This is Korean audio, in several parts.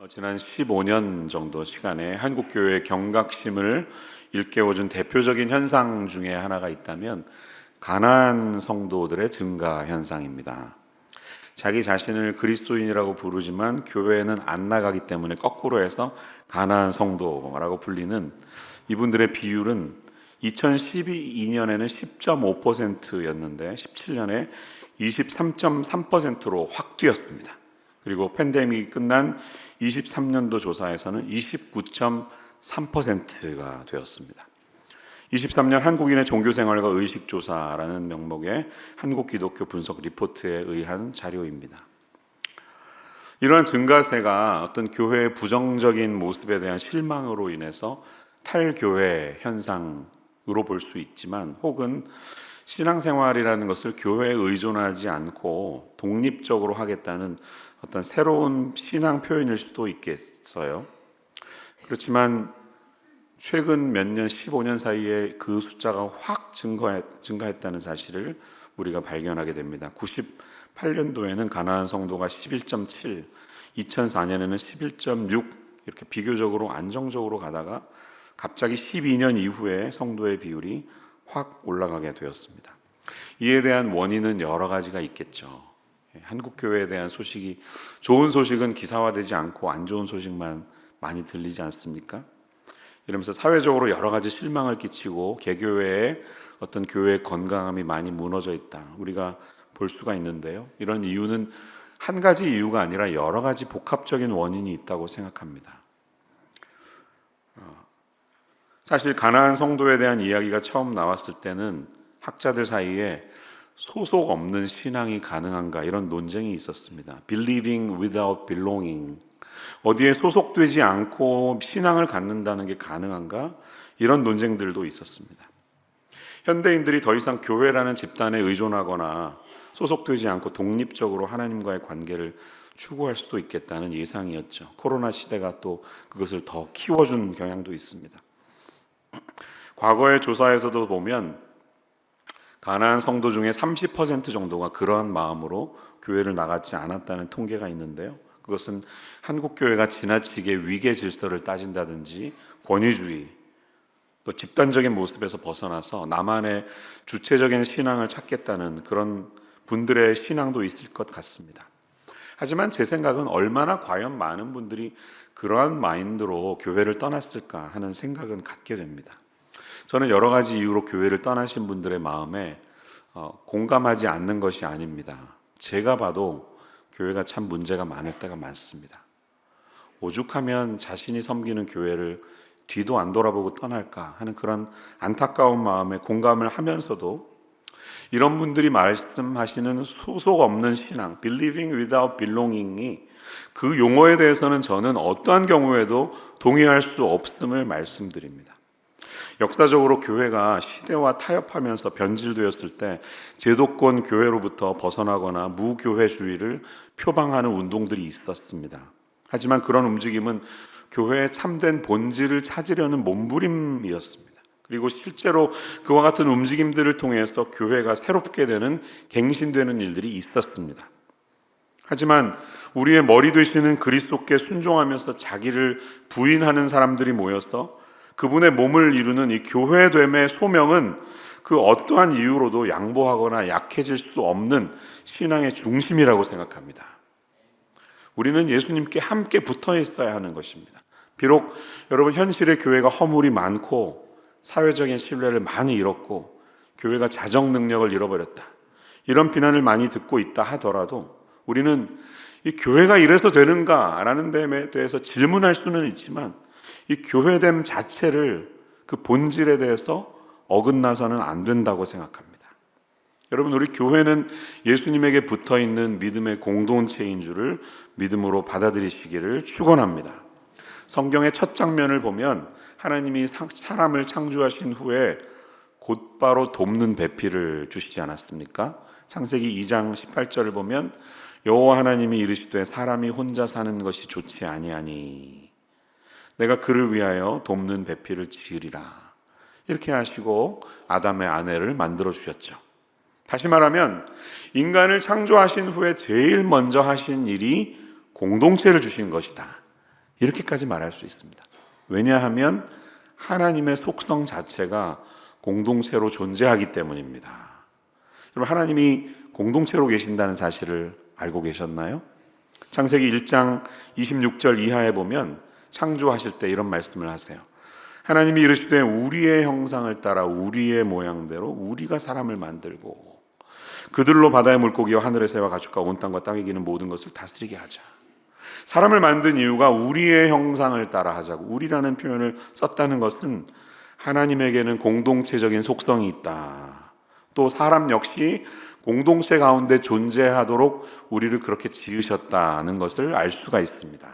지난 15년 정도 시간에 한국교회의 경각심을 일깨워준 대표적인 현상 중에 하나가 있다면 가나안 성도들의 증가 현상입니다. 자기 자신을 그리스도인이라고 부르지만 교회에는 안 나가기 때문에 거꾸로 해서 가나안 성도라고 불리는 이분들의 비율은 2012년에는 10.5%였는데 17년에 23.3%로 확 뛰었습니다. 그리고 팬데믹이 끝난 23년도 조사에서는 29.3%가 되었습니다. 23년 한국인의 종교생활과 의식조사라는 명목의 한국기독교 분석 리포트에 의한 자료입니다. 이러한 증가세가 어떤 교회의 부정적인 모습에 대한 실망으로 인해서 탈교회 현상으로 볼 수 있지만, 혹은 신앙생활이라는 것을 교회에 의존하지 않고 독립적으로 하겠다는 어떤 새로운 신앙 표현일 수도 있겠어요. 그렇지만 최근 몇 년, 15년 사이에 그 숫자가 확 증가했다는 사실을 우리가 발견하게 됩니다. 98년도에는 가나안 성도가 11.7, 2004년에는 11.6 이렇게 비교적으로 안정적으로 가다가 갑자기 12년 이후에 성도의 비율이 확 올라가게 되었습니다. 이에 대한 원인은 여러 가지가 있겠죠. 한국교회에 대한 소식이, 좋은 소식은 기사화되지 않고 안 좋은 소식만 많이 들리지 않습니까? 이러면서 사회적으로 여러 가지 실망을 끼치고 개교회의 어떤 교회의 건강함이 많이 무너져 있다, 우리가 볼 수가 있는데요. 이런 이유는 한 가지 이유가 아니라 여러 가지 복합적인 원인이 있다고 생각합니다. 사실 가나안 성도에 대한 이야기가 처음 나왔을 때는 학자들 사이에 소속 없는 신앙이 가능한가, 이런 논쟁이 있었습니다. Believing without belonging, 어디에 소속되지 않고 신앙을 갖는다는 게 가능한가, 이런 논쟁들도 있었습니다. 현대인들이 더 이상 교회라는 집단에 의존하거나 소속되지 않고 독립적으로 하나님과의 관계를 추구할 수도 있겠다는 예상이었죠. 코로나 시대가 또 그것을 더 키워준 경향도 있습니다. 과거의 조사에서도 보면 가나안 성도 중에 30% 정도가 그러한 마음으로 교회를 나가지 않았다는 통계가 있는데요. 그것은 한국교회가 지나치게 위계 질서를 따진다든지 권위주의, 또 집단적인 모습에서 벗어나서 나만의 주체적인 신앙을 찾겠다는 그런 분들의 신앙도 있을 것 같습니다. 하지만 제 생각은 얼마나 과연 많은 분들이 그러한 마인드로 교회를 떠났을까 하는 생각은 갖게 됩니다. 저는 여러 가지 이유로 교회를 떠나신 분들의 마음에 공감하지 않는 것이 아닙니다. 제가 봐도 교회가 참 문제가 많을 때가 많습니다. 오죽하면 자신이 섬기는 교회를 뒤도 안 돌아보고 떠날까 하는 그런 안타까운 마음에 공감을 하면서도, 이런 분들이 말씀하시는 소속 없는 신앙, Believing without belonging이, 그 용어에 대해서는 저는 어떠한 경우에도 동의할 수 없음을 말씀드립니다. 역사적으로 교회가 시대와 타협하면서 변질되었을 때 제도권 교회로부터 벗어나거나 무교회주의를 표방하는 운동들이 있었습니다. 하지만 그런 움직임은 교회의 참된 본질을 찾으려는 몸부림이었습니다. 그리고 실제로 그와 같은 움직임들을 통해서 교회가 새롭게 되는, 갱신되는 일들이 있었습니다. 하지만 우리의 머리 되시는 그리스도께 순종하면서 자기를 부인하는 사람들이 모여서 그분의 몸을 이루는 이 교회됨의 소명은 그 어떠한 이유로도 양보하거나 약해질 수 없는 신앙의 중심이라고 생각합니다. 우리는 예수님께 함께 붙어 있어야 하는 것입니다. 비록 여러분, 현실의 교회가 허물이 많고 사회적인 신뢰를 많이 잃었고 교회가 자정 능력을 잃어버렸다, 이런 비난을 많이 듣고 있다 하더라도 우리는 이 교회가 이래서 되는가라는 데 대해서 질문할 수는 있지만 이 교회됨 자체를, 그 본질에 대해서 어긋나서는 안 된다고 생각합니다. 여러분, 우리 교회는 예수님에게 붙어있는 믿음의 공동체인 줄을 믿음으로 받아들이시기를 축원합니다. 성경의 첫 장면을 보면 하나님이 사람을 창조하신 후에 곧바로 돕는 배필을 주시지 않았습니까? 창세기 2장 18절을 보면 여호와 하나님이 이르시되 사람이 혼자 사는 것이 좋지 아니하니 내가 그를 위하여 돕는 배필을 지으리라, 이렇게 하시고 아담의 아내를 만들어 주셨죠. 다시 말하면 인간을 창조하신 후에 제일 먼저 하신 일이 공동체를 주신 것이다, 이렇게까지 말할 수 있습니다. 왜냐하면 하나님의 속성 자체가 공동체로 존재하기 때문입니다. 여러분, 하나님이 공동체로 계신다는 사실을 알고 계셨나요? 창세기 1장 26절 이하에 보면 창조하실 때 이런 말씀을 하세요. 하나님이 이르시되 우리의 형상을 따라 우리의 모양대로 우리가 사람을 만들고 그들로 바다의 물고기와 하늘의 새와 가축과 온 땅과 땅에 기는 모든 것을 다스리게 하자. 사람을 만든 이유가 우리의 형상을 따라 하자고, 우리라는 표현을 썼다는 것은 하나님에게는 공동체적인 속성이 있다. 또 사람 역시 공동체 가운데 존재하도록 우리를 그렇게 지으셨다는 것을 알 수가 있습니다.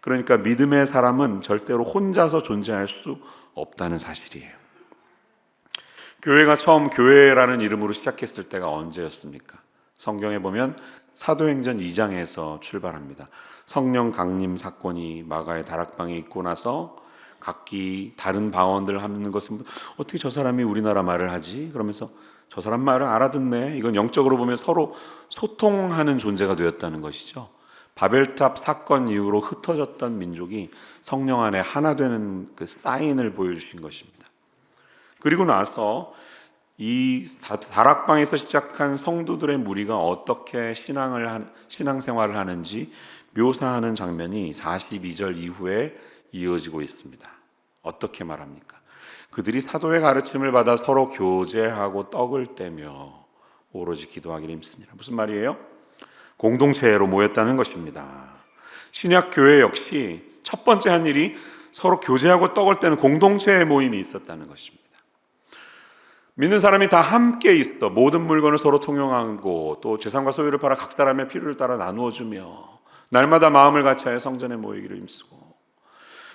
그러니까 믿음의 사람은 절대로 혼자서 존재할 수 없다는 사실이에요. 교회가 처음 교회라는 이름으로 시작했을 때가 언제였습니까? 성경에 보면 사도행전 2장에서 출발합니다. 성령 강림 사건이 마가의 다락방에 있고 나서 각기 다른 방언들 하는 것은 어떻게 저 사람이 우리나라 말을 하지? 그러면서 저 사람 말을 알아듣네. 이건 영적으로 보면 서로 소통하는 존재가 되었다는 것이죠. 바벨탑 사건 이후로 흩어졌던 민족이 성령 안에 하나 되는 그 사인을 보여주신 것입니다. 그리고 나서 이 다락방에서 시작한 성도들의 무리가 어떻게 신앙생활을 하는지 묘사하는 장면이 42절 이후에 이어지고 있습니다. 어떻게 말합니까? 그들이 사도의 가르침을 받아 서로 교제하고 떡을 떼며 오로지 기도하기를 힘쓰니라. 무슨 말이에요? 공동체로 모였다는 것입니다. 신약 교회 역시 첫 번째 한 일이 서로 교제하고 떡을 떼는 공동체의 모임이 있었다는 것입니다. 믿는 사람이 다 함께 있어 모든 물건을 서로 통용하고 또 재산과 소유를 팔아 각 사람의 필요를 따라 나누어주며 날마다 마음을 같이하여 성전에 모이기를 힘쓰고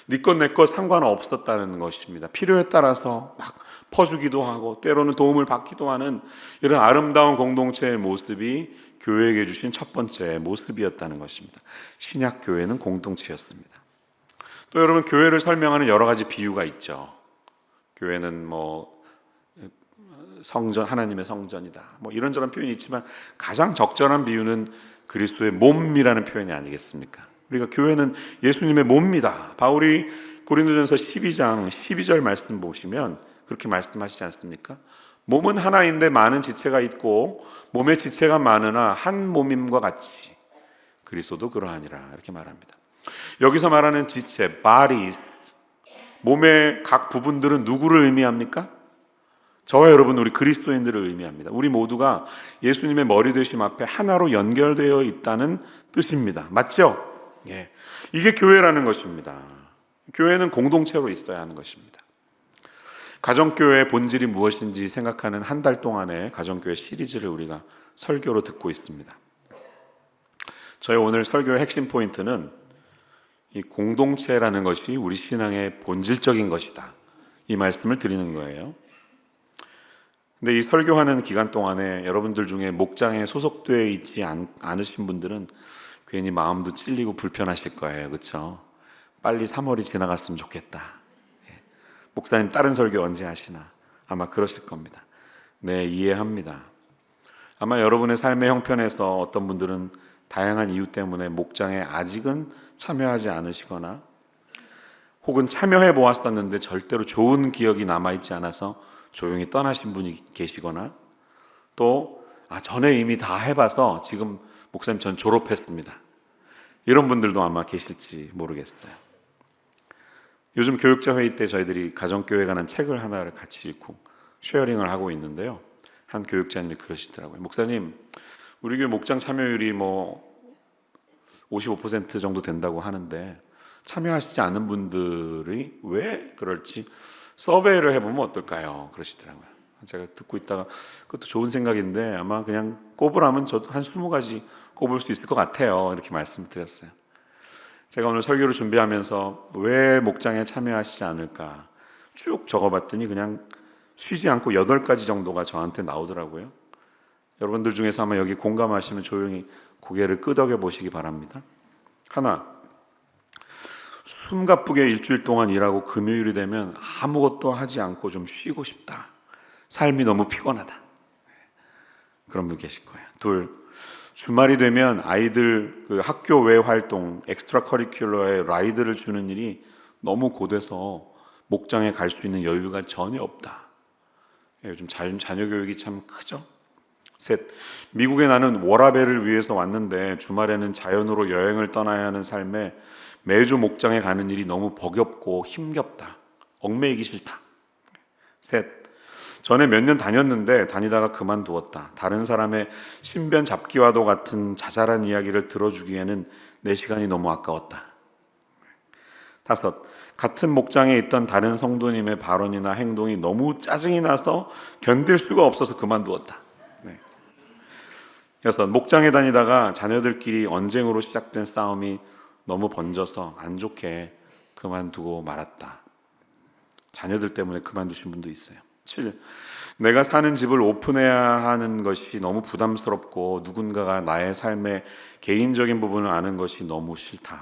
네 것 내 것 상관없었다는 것입니다. 필요에 따라서 막 퍼주기도 하고 때로는 도움을 받기도 하는 이런 아름다운 공동체의 모습이 교회에게 주신 첫 번째 모습이었다는 것입니다. 신약 교회는 공동체였습니다. 또 여러분, 교회를 설명하는 여러 가지 비유가 있죠. 교회는 성전, 하나님의 성전이다. 이런저런 표현이 있지만 가장 적절한 비유는 그리스도의 몸이라는 표현이 아니겠습니까? 우리가 교회는 예수님의 몸입니다. 바울이 고린도전서 12장 12절 말씀 보시면 그렇게 말씀하시지 않습니까? 몸은 하나인데 많은 지체가 있고 몸의 지체가 많으나 한 몸임과 같이 그리스도도 그러하니라, 이렇게 말합니다. 여기서 말하는 지체, bodies, 몸의 각 부분들은 누구를 의미합니까? 저와 여러분, 우리 그리스도인들을 의미합니다. 우리 모두가 예수님의 머리 되심 앞에 하나로 연결되어 있다는 뜻입니다. 맞죠? 예. 이게 교회라는 것입니다. 교회는 공동체로 있어야 하는 것입니다. 가정교회의 본질이 무엇인지 생각하는 한 달 동안의 가정교회 시리즈를 우리가 설교로 듣고 있습니다. 저희 오늘 설교의 핵심 포인트는 이 공동체라는 것이 우리 신앙의 본질적인 것이다, 이 말씀을 드리는 거예요. 근데 이 설교하는 기간 동안에 여러분들 중에 목장에 소속되어 있지 않으신 분들은 괜히 마음도 찔리고 불편하실 거예요. 그렇죠? 빨리 3월이 지나갔으면 좋겠다. 목사님 다른 설교 언제 하시나? 아마 그러실 겁니다. 네, 이해합니다. 아마 여러분의 삶의 형편에서 어떤 분들은 다양한 이유 때문에 목장에 아직은 참여하지 않으시거나 혹은 참여해 보았었는데 절대로 좋은 기억이 남아있지 않아서 조용히 떠나신 분이 계시거나 또 전에 이미 다 해봐서 지금 목사님 전 졸업했습니다, 이런 분들도 아마 계실지 모르겠어요. 요즘 교육자 회의 때 저희들이 가정교회에 관한 책을 하나를 같이 읽고 쉐어링을 하고 있는데요, 한 교육자님이 그러시더라고요. 목사님, 우리 교회 목장 참여율이 55% 정도 된다고 하는데 참여하시지 않는 분들이 왜 그럴지 서베이를 해보면 어떨까요? 그러시더라고요. 제가 듣고 있다가 그것도 좋은 생각인데 아마 그냥 꼽으라면 저도 한 20가지 꼽을 수 있을 것 같아요, 이렇게 말씀드렸어요. 제가 오늘 설교를 준비하면서 왜 목장에 참여하시지 않을까 쭉 적어봤더니 그냥 쉬지 않고 8가지 정도가 저한테 나오더라고요. 여러분들 중에서 아마 여기 공감하시면 조용히 고개를 끄덕여 보시기 바랍니다. 하나, 숨가쁘게 일주일 동안 일하고 금요일이 되면 아무것도 하지 않고 좀 쉬고 싶다, 삶이 너무 피곤하다, 그런 분 계실 거예요. 둘, 주말이 되면 아이들 그 학교 외 활동, 엑스트라 커리큘러에 라이드를 주는 일이 너무 고돼서 목장에 갈 수 있는 여유가 전혀 없다. 요즘 자녀 교육이 참 크죠. 셋, 미국에 나는 워라밸을 위해서 왔는데 주말에는 자연으로 여행을 떠나야 하는 삶에 매주 목장에 가는 일이 너무 버겁고 힘겹다. 얽매이기 싫다. 셋, 전에 몇 년 다녔는데 다니다가 그만두었다. 다른 사람의 신변 잡기와도 같은 자잘한 이야기를 들어주기에는 내 시간이 너무 아까웠다. 다섯, 같은 목장에 있던 다른 성도님의 발언이나 행동이 너무 짜증이 나서 견딜 수가 없어서 그만두었다. 여섯, 목장에 다니다가 자녀들끼리 언쟁으로 시작된 싸움이 너무 번져서 안 좋게 그만두고 말았다. 자녀들 때문에 그만두신 분도 있어요. 7. 내가 사는 집을 오픈해야 하는 것이 너무 부담스럽고 누군가가 나의 삶의 개인적인 부분을 아는 것이 너무 싫다.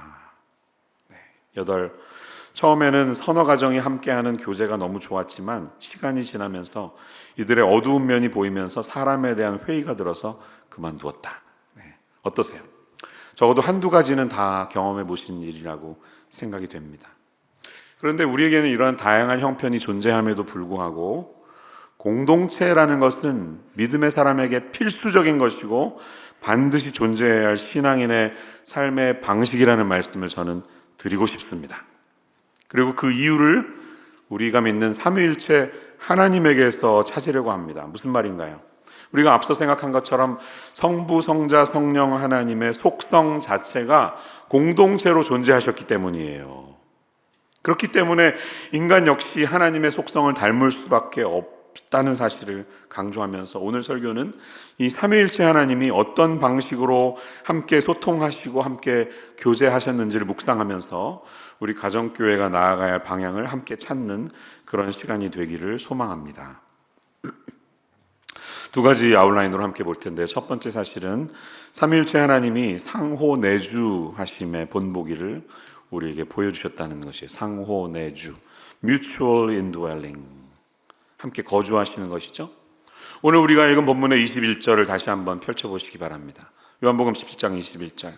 8. 처음에는 서너 가정이 함께하는 교제가 너무 좋았지만 시간이 지나면서 이들의 어두운 면이 보이면서 사람에 대한 회의가 들어서 그만두었다. 어떠세요? 적어도 한두 가지는 다 경험해 보신 일이라고 생각이 됩니다. 그런데 우리에게는 이러한 다양한 형편이 존재함에도 불구하고 공동체라는 것은 믿음의 사람에게 필수적인 것이고 반드시 존재해야 할 신앙인의 삶의 방식이라는 말씀을 저는 드리고 싶습니다. 그리고 그 이유를 우리가 믿는 삼위일체 하나님에게서 찾으려고 합니다. 무슨 말인가요? 우리가 앞서 생각한 것처럼 성부, 성자, 성령 하나님의 속성 자체가 공동체로 존재하셨기 때문이에요. 그렇기 때문에 인간 역시 하나님의 속성을 닮을 수밖에 없다는 사실을 강조하면서 오늘 설교는 이 삼위일체 하나님이 어떤 방식으로 함께 소통하시고 함께 교제하셨는지를 묵상하면서 우리 가정교회가 나아가야 할 방향을 함께 찾는 그런 시간이 되기를 소망합니다. 두 가지 아웃라인으로 함께 볼 텐데, 첫 번째 사실은 삼위일체 하나님이 상호 내주하심의 본보기를 우리에게 보여주셨다는 것이에요. 상호 내주, mutual indwelling, 함께 거주하시는 것이죠. 오늘 우리가 읽은 본문의 21절을 다시 한번 펼쳐보시기 바랍니다. 요한복음 17장 21절.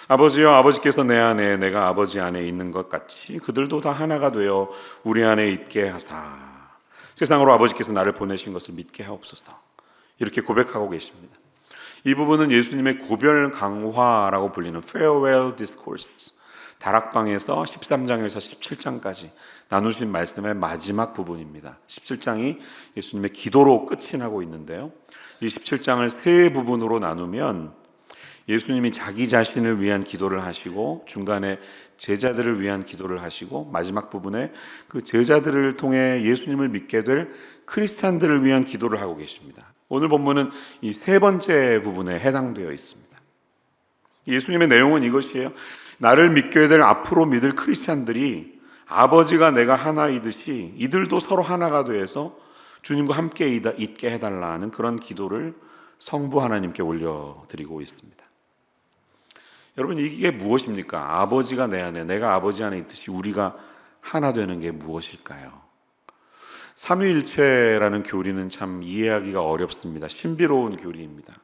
아버지여, 아버지께서 내 안에 내가 아버지 안에 있는 것 같이 그들도 다 하나가 되어 우리 안에 있게 하사 세상으로 아버지께서 나를 보내신 것을 믿게 하옵소서. 이렇게 고백하고 계십니다. 이 부분은 예수님의 고별 강화라고 불리는 farewell discourse, 다락방에서 13장에서 17장까지 나누신 말씀의 마지막 부분입니다. 17장이 예수님의 기도로 끝이 나고 있는데요, 이 17장을 세 부분으로 나누면 예수님이 자기 자신을 위한 기도를 하시고, 중간에 제자들을 위한 기도를 하시고, 마지막 부분에 그 제자들을 통해 예수님을 믿게 될 크리스찬들을 위한 기도를 하고 계십니다. 오늘 본문은 이 세 번째 부분에 해당되어 있습니다. 예수님의 내용은 이것이에요. 나를 믿게 될, 앞으로 믿을 크리스찬들이 아버지가 내가 하나이듯이 이들도 서로 하나가 되어서 주님과 함께 있게 해달라는 그런 기도를 성부 하나님께 올려드리고 있습니다. 여러분, 이게 무엇입니까? 아버지가 내 안에, 내가 아버지 안에 있듯이 우리가 하나 되는 게 무엇일까요? 삼위일체라는 교리는 참 이해하기가 어렵습니다. 신비로운 교리입니다.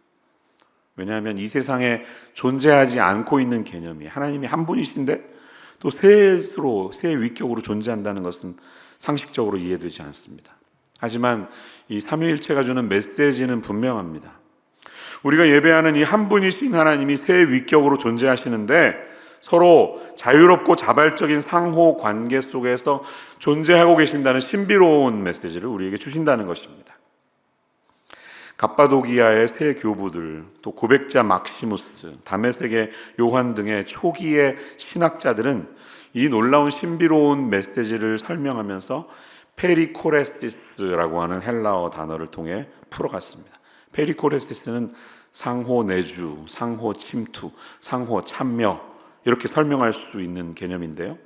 왜냐하면 이 세상에 존재하지 않고 있는 개념이, 하나님이 한 분이신데 또 셋으로, 세 위격으로 존재한다는 것은 상식적으로 이해되지 않습니다. 하지만 이 삼위일체가 주는 메시지는 분명합니다. 우리가 예배하는 이 한 분이신 하나님이 세 위격으로 존재하시는데 서로 자유롭고 자발적인 상호 관계 속에서 존재하고 계신다는 신비로운 메시지를 우리에게 주신다는 것입니다. 갑바도기아의 세 교부들, 또 고백자 막시무스, 다메섹의 요한 등의 초기의 신학자들은 이 놀라운 신비로운 메시지를 설명하면서 페리코레시스라고 하는 헬라어 단어를 통해 풀어갔습니다. 페리코레시스는 상호 내주, 상호 침투, 상호 참여, 이렇게 설명할 수 있는 개념인데요,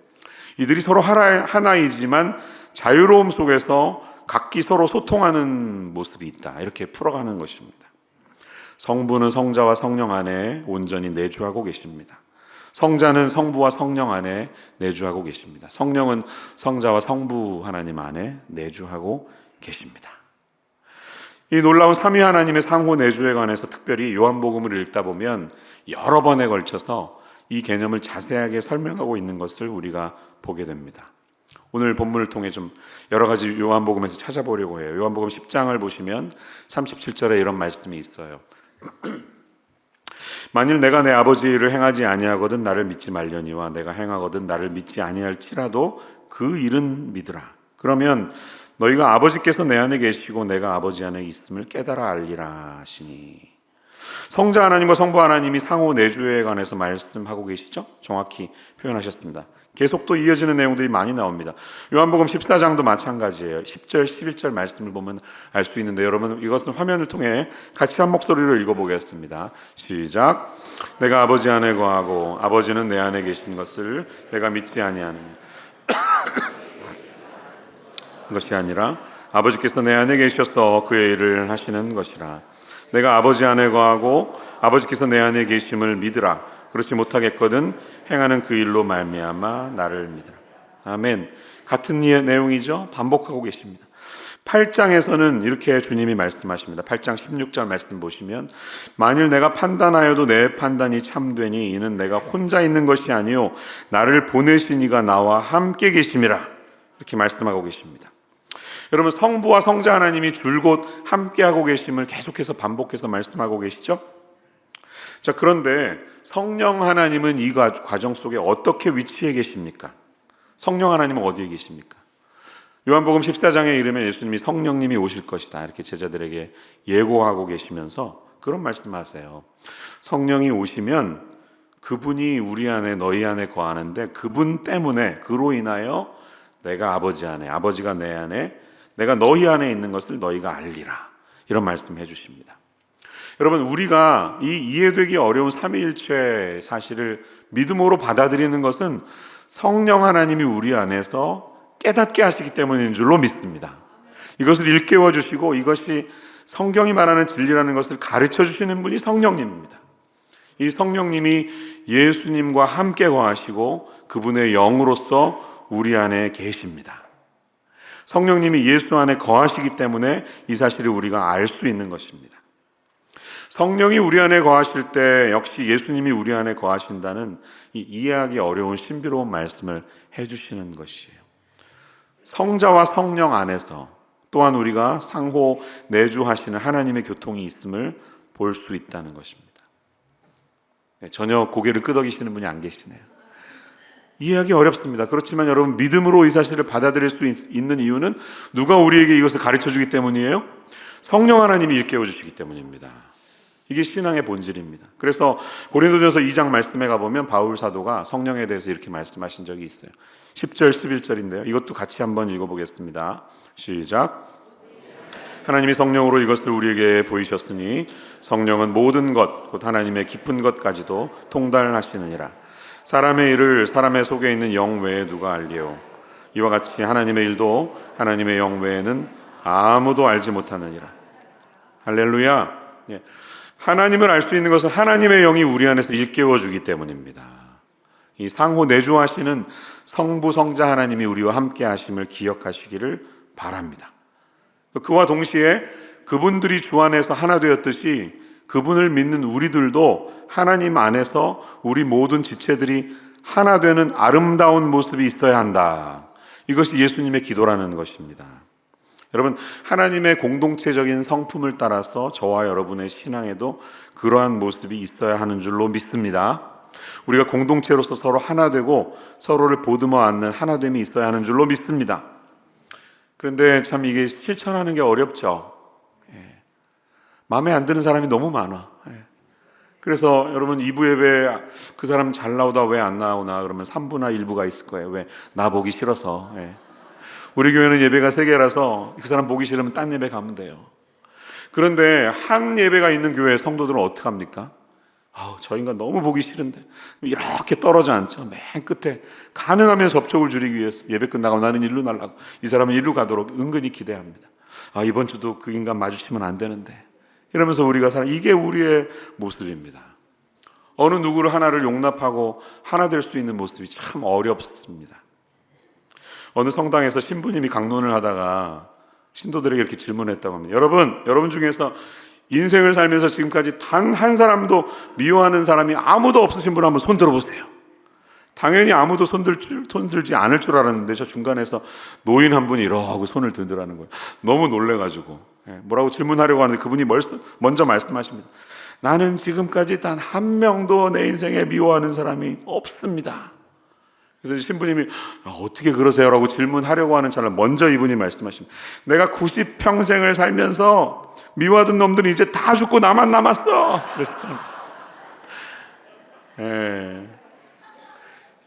이들이 서로 하나이지만 자유로움 속에서 각기 서로 소통하는 모습이 있다, 이렇게 풀어가는 것입니다. 성부는 성자와 성령 안에 온전히 내주하고 계십니다. 성자는 성부와 성령 안에 내주하고 계십니다. 성령은 성자와 성부 하나님 안에 내주하고 계십니다. 이 놀라운 삼위 하나님의 상호 내주에 관해서 특별히 요한복음을 읽다 보면 여러 번에 걸쳐서 이 개념을 자세하게 설명하고 있는 것을 우리가 보게 됩니다. 오늘 본문을 통해 좀 여러 가지 요한복음에서 찾아보려고 해요. 요한복음 10장을 보시면 37절에 이런 말씀이 있어요. 만일 내가 내 아버지를 행하지 아니하거든 나를 믿지 말려니와 내가 행하거든 나를 믿지 아니할지라도 그 일은 믿으라. 그러면 너희가 아버지께서 내 안에 계시고 내가 아버지 안에 있음을 깨달아 알리라 하시니. 성자 하나님과 성부 하나님이 상호 내주에 관해서 말씀하고 계시죠? 정확히 표현하셨습니다. 계속 또 이어지는 내용들이 많이 나옵니다. 요한복음 14장도 마찬가지예요. 10절, 11절 말씀을 보면 알 수 있는데 여러분 이것은 화면을 통해 같이 한 목소리로 읽어보겠습니다. 시작. 내가 아버지 안에 거하고 아버지는 내 안에 계신 것을 내가 믿지 아니하는 것이 아니라 아버지께서 내 안에 계셔서 그의 일을 하시는 것이라. 내가 아버지 안에 거하고 아버지께서 내 안에 계심을 믿으라. 그렇지 못하겠거든 행하는 그 일로 말미암아 나를 믿으라. 아멘. 같은 내용이죠. 반복하고 계십니다. 8장에서는 이렇게 주님이 말씀하십니다. 8장 16절 말씀 보시면 만일 내가 판단하여도 내 판단이 참되니 이는 내가 혼자 있는 것이 아니요 나를 보내신 이가 나와 함께 계심이라. 이렇게 말씀하고 계십니다. 여러분 성부와 성자 하나님이 줄곧 함께하고 계심을 계속해서 반복해서 말씀하고 계시죠? 자, 그런데 성령 하나님은 이 과정 속에 어떻게 위치해 계십니까? 성령 하나님은 어디에 계십니까? 요한복음 14장에 이르면 예수님이 성령님이 오실 것이다 이렇게 제자들에게 예고하고 계시면서 그런 말씀하세요. 성령이 오시면 그분이 우리 안에 너희 안에 거하는데 그분 때문에 그로 인하여 내가 아버지 안에 아버지가 내 안에 내가 너희 안에 있는 것을 너희가 알리라 이런 말씀해 주십니다. 여러분 우리가 이 이해되기 어려운 삼위일체 사실을 믿음으로 받아들이는 것은 성령 하나님이 우리 안에서 깨닫게 하시기 때문인 줄로 믿습니다. 이것을 일깨워 주시고 이것이 성경이 말하는 진리라는 것을 가르쳐 주시는 분이 성령님입니다. 이 성령님이 예수님과 함께 거하시고 그분의 영으로서 우리 안에 계십니다. 성령님이 예수 안에 거하시기 때문에 이 사실을 우리가 알 수 있는 것입니다. 성령이 우리 안에 거하실 때 역시 예수님이 우리 안에 거하신다는 이 이해하기 어려운 신비로운 말씀을 해주시는 것이에요. 성자와 성령 안에서 또한 우리가 상호 내주하시는 하나님의 교통이 있음을 볼 수 있다는 것입니다. 전혀 고개를 끄덕이시는 분이 안 계시네요. 이해하기 어렵습니다. 그렇지만 여러분 믿음으로 이 사실을 받아들일 수 있는 이유는 누가 우리에게 이것을 가르쳐주기 때문이에요? 성령 하나님이 일깨워 주시기 때문입니다. 이게 신앙의 본질입니다. 그래서 고린도전서 2장 말씀에 가보면 바울 사도가 성령에 대해서 이렇게 말씀하신 적이 있어요. 10절 11절인데요. 이것도 같이 한번 읽어보겠습니다. 시작. 하나님이 성령으로 이것을 우리에게 보이셨으니 성령은 모든 것 곧 하나님의 깊은 것까지도 통달하시느니라. 사람의 일을 사람의 속에 있는 영 외에 누가 알리요? 이와 같이 하나님의 일도 하나님의 영 외에는 아무도 알지 못하느니라. 할렐루야. 하나님을 알 수 있는 것은 하나님의 영이 우리 안에서 일깨워 주기 때문입니다. 이 상호 내주하시는 성부 성자 하나님이 우리와 함께 하심을 기억하시기를 바랍니다. 그와 동시에 그분들이 주 안에서 하나 되었듯이 그분을 믿는 우리들도 하나님 안에서 우리 모든 지체들이 하나 되는 아름다운 모습이 있어야 한다. 이것이 예수님의 기도라는 것입니다. 여러분 하나님의 공동체적인 성품을 따라서 저와 여러분의 신앙에도 그러한 모습이 있어야 하는 줄로 믿습니다. 우리가 공동체로서 서로 하나 되고 서로를 보듬어 안는 하나됨이 있어야 하는 줄로 믿습니다. 그런데 참 이게 실천하는 게 어렵죠. 마음에 안 드는 사람이 너무 많아. 그래서 여러분 2부 예배 그 사람 잘 나오다 왜 안 나오나 그러면 3부나 1부가 있을 거예요. 왜? 나 보기 싫어서. 우리 교회는 예배가 3개라서 그 사람 보기 싫으면 딴 예배 가면 돼요. 그런데 한 예배가 있는 교회 성도들은 어떻게 합니까? 저 인간 너무 보기 싫은데 이렇게 떨어져 앉죠. 맨 끝에 가능하면 접촉을 줄이기 위해서 예배 끝나고 나는 일로 날라고 이 사람은 일로 가도록 은근히 기대합니다. 이번 주도 그 인간 마주치면 안 되는데 이러면서 우리가 이게 우리의 모습입니다. 어느 누구를 하나를 용납하고 하나 될 수 있는 모습이 참 어렵습니다. 어느 성당에서 신부님이 강론을 하다가 신도들에게 이렇게 질문했다고 합니다. 여러분 중에서 인생을 살면서 지금까지 단 한 사람도 미워하는 사람이 아무도 없으신 분 한번 손 들어보세요. 당연히 아무도 손들지 않을 줄 알았는데 저 중간에서 노인 한 분이 이러고 손을 들더라는 거예요. 너무 놀래가지고 뭐라고 질문하려고 하는데 그분이 먼저 말씀하십니다. 나는 지금까지 단 한 명도 내 인생에 미워하는 사람이 없습니다. 그래서 신부님이 어떻게 그러세요? 라고 질문하려고 하는 찰나 먼저 이분이 말씀하십니다. 내가 90평생을 살면서 미워하던 놈들이 이제 다 죽고 나만 남았어. 그랬어요.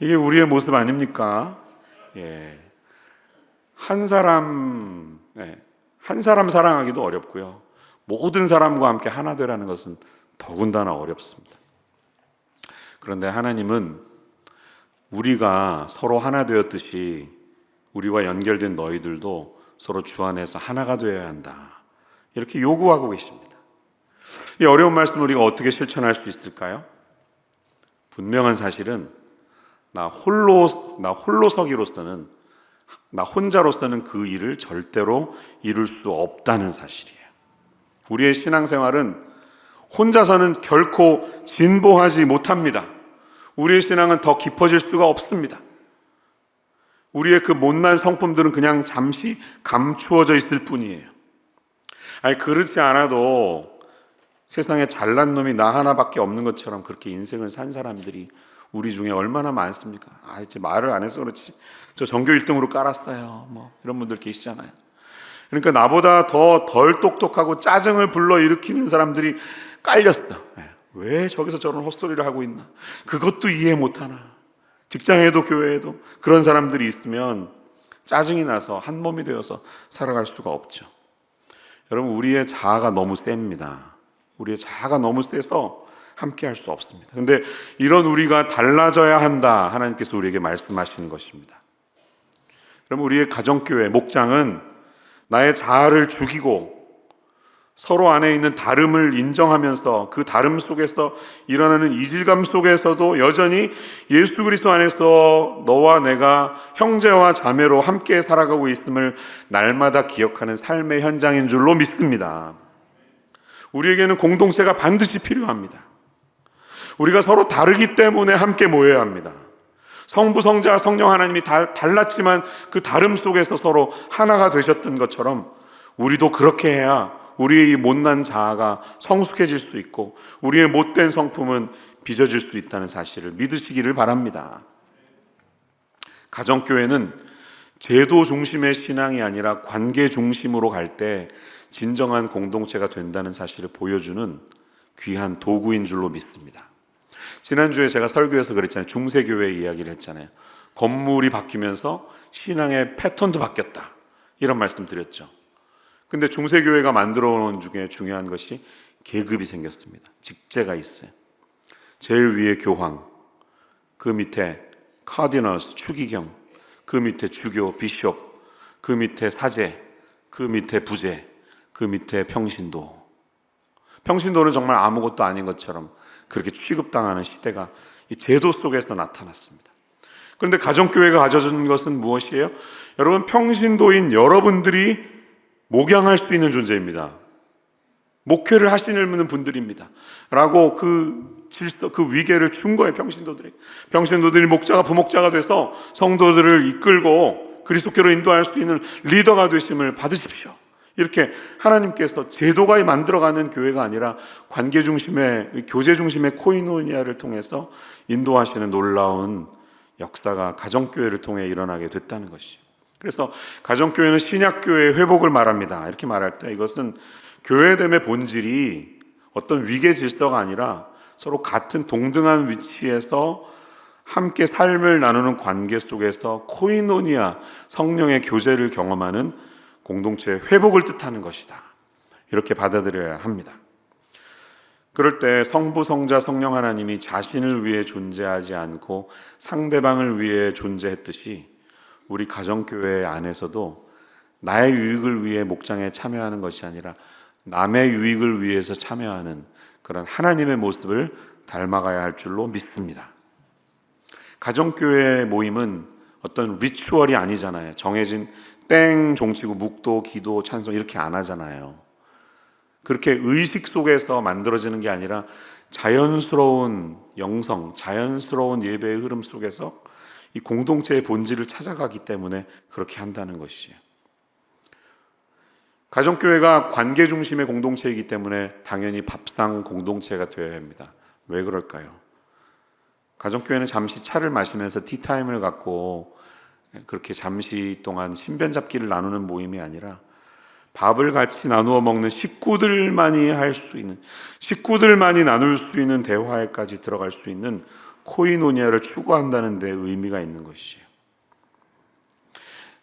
이게 우리의 모습 아닙니까? 한 사람 사랑하기도 어렵고요. 모든 사람과 함께 하나 되라는 것은 더군다나 어렵습니다. 그런데 하나님은 우리가 서로 하나 되었듯이 우리와 연결된 너희들도 서로 주 안에서 하나가 되어야 한다. 이렇게 요구하고 계십니다. 이 어려운 말씀을 우리가 어떻게 실천할 수 있을까요? 분명한 사실은 나 혼자로서는 그 일을 절대로 이룰 수 없다는 사실이에요. 우리의 신앙생활은 혼자서는 결코 진보하지 못합니다. 우리의 신앙은 더 깊어질 수가 없습니다. 우리의 그 못난 성품들은 그냥 잠시 감추어져 있을 뿐이에요. 그렇지 않아도 세상에 잘난 놈이 나 하나밖에 없는 것처럼 그렇게 인생을 산 사람들이 우리 중에 얼마나 많습니까? 이제 말을 안 해서 그렇지 저 전교 1등으로 깔았어요. 이런 분들 계시잖아요. 그러니까 나보다 덜 똑똑하고 짜증을 불러일으키는 사람들이 깔렸어. 왜 저기서 저런 헛소리를 하고 있나? 그것도 이해 못하나? 직장에도 교회에도 그런 사람들이 있으면 짜증이 나서 한 몸이 되어서 살아갈 수가 없죠. 여러분, 우리의 자아가 너무 셉니다. 우리의 자아가 너무 세서 함께 할 수 없습니다. 그런데 이런 우리가 달라져야 한다, 하나님께서 우리에게 말씀하시는 것입니다. 그럼 우리의 가정교회 목장은 나의 자아를 죽이고 서로 안에 있는 다름을 인정하면서 그 다름 속에서 일어나는 이질감 속에서도 여전히 예수 그리스도 안에서 너와 내가 형제와 자매로 함께 살아가고 있음을 날마다 기억하는 삶의 현장인 줄로 믿습니다. 우리에게는 공동체가 반드시 필요합니다. 우리가 서로 다르기 때문에 함께 모여야 합니다. 성부, 성자, 성령 하나님이 달랐지만 그 다름 속에서 서로 하나가 되셨던 것처럼 우리도 그렇게 해야 우리의 이 못난 자아가 성숙해질 수 있고 우리의 못된 성품은 빚어질 수 있다는 사실을 믿으시기를 바랍니다. 가정교회는 제도 중심의 신앙이 아니라 관계 중심으로 갈 때 진정한 공동체가 된다는 사실을 보여주는 귀한 도구인 줄로 믿습니다. 지난주에 제가 설교에서 그랬잖아요. 중세교회 이야기를 했잖아요. 건물이 바뀌면서 신앙의 패턴도 바뀌었다, 이런 말씀 드렸죠. 근데 중세교회가 만들어 놓은 중에 중요한 것이 계급이 생겼습니다. 직제가 있어요. 제일 위에 교황, 그 밑에 카디널스, 추기경, 그 밑에 주교, 비숍, 그 밑에 사제, 그 밑에 부제, 그 밑에 평신도. 평신도는 정말 아무것도 아닌 것처럼 그렇게 취급당하는 시대가 이 제도 속에서 나타났습니다. 그런데 가정교회가 가져준 것은 무엇이에요? 여러분, 평신도인 여러분들이 목양할 수 있는 존재입니다. 목회를 하시는 분들입니다. 라고 그 질서, 그 위계를 준 거예요, 평신도들에게. 평신도들이 목자가 부목자가 돼서 성도들을 이끌고 그리스도께로 인도할 수 있는 리더가 되심을 받으십시오. 이렇게 하나님께서 제도가 만들어가는 교회가 아니라 관계 중심의, 교제 중심의 코이노니아를 통해서 인도하시는 놀라운 역사가 가정교회를 통해 일어나게 됐다는 것이죠. 그래서 가정교회는 신약교회의 회복을 말합니다. 이렇게 말할 때 이것은 교회됨의 본질이 어떤 위계 질서가 아니라 서로 같은 동등한 위치에서 함께 삶을 나누는 관계 속에서 코이노니아, 성령의 교제를 경험하는 공동체의 회복을 뜻하는 것이다, 이렇게 받아들여야 합니다. 그럴 때 성부, 성자, 성령 하나님이 자신을 위해 존재하지 않고 상대방을 위해 존재했듯이 우리 가정교회 안에서도 나의 유익을 위해 목장에 참여하는 것이 아니라 남의 유익을 위해서 참여하는 그런 하나님의 모습을 닮아가야 할 줄로 믿습니다. 가정교회 모임은 어떤 리추얼이 아니잖아요. 정해진 땡 종치고 묵도, 기도, 찬송 이렇게 안 하잖아요. 그렇게 의식 속에서 만들어지는 게 아니라 자연스러운 영성, 자연스러운 예배의 흐름 속에서 이 공동체의 본질을 찾아가기 때문에 그렇게 한다는 것이에요. 가정교회가 관계 중심의 공동체이기 때문에 당연히 밥상 공동체가 되어야 합니다. 왜 그럴까요? 가정교회는 잠시 차를 마시면서 티타임을 갖고 그렇게 잠시 동안 신변잡기를 나누는 모임이 아니라 밥을 같이 나누어 먹는 식구들만이 할 수 있는, 식구들만이 나눌 수 있는 대화에까지 들어갈 수 있는 코이노니아를 추구한다는 데 의미가 있는 것이에요.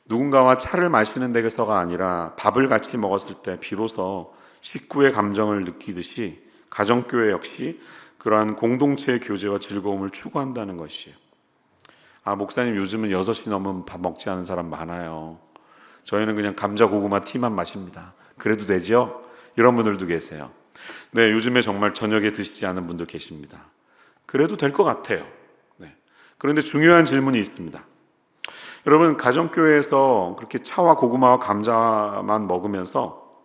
누군가와 차를 마시는 데서가 아니라 밥을 같이 먹었을 때 비로소 식구의 감정을 느끼듯이 가정교회 역시 그러한 공동체의 교제와 즐거움을 추구한다는 것이에요. 목사님 요즘은 6시 넘으면 밥 먹지 않은 사람 많아요. 저희는 그냥 감자 고구마 티만 마십니다. 그래도 되죠? 이런 분들도 계세요. 네, 요즘에 정말 저녁에 드시지 않은 분들 계십니다. 그래도 될 것 같아요. 네. 그런데 중요한 질문이 있습니다. 여러분, 가정교회에서 그렇게 차와 고구마와 감자만 먹으면서